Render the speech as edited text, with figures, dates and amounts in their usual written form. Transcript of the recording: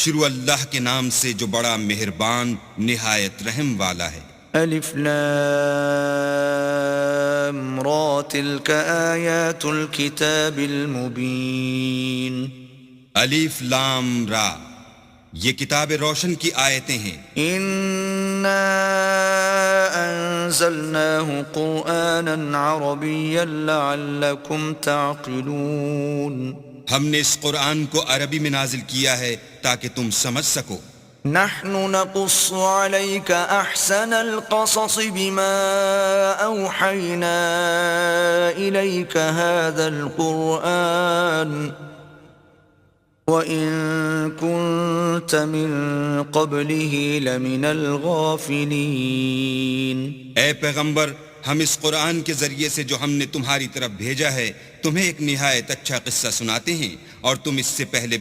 شروع اللہ کے نام سے جو بڑا مہربان نہایت رحم والا ہے۔ الف لام را تلک آیات الکتاب المبین۔ الف لام را، یہ کتاب روشن کی آیتیں ہیں۔ انا انزلناه قرآنا عربیا لعلکم تعقلون۔ ہم نے اس قرآن کو عربی میں نازل کیا ہے تاکہ تم سمجھ سکو۔ نحن نقص عليك احسن القصص بما اوحينا اليك هذا القرآن وان كنت من قبله لمن الغافلين۔ اے پیغمبر، ہم اس قرآن کے ذریعے سے جو ہم نے تمہاری طرف بھیجا ہے تمہیں ایک نہایت اچھا قصہ سناتے ہیں، اور تم اس سے پہلے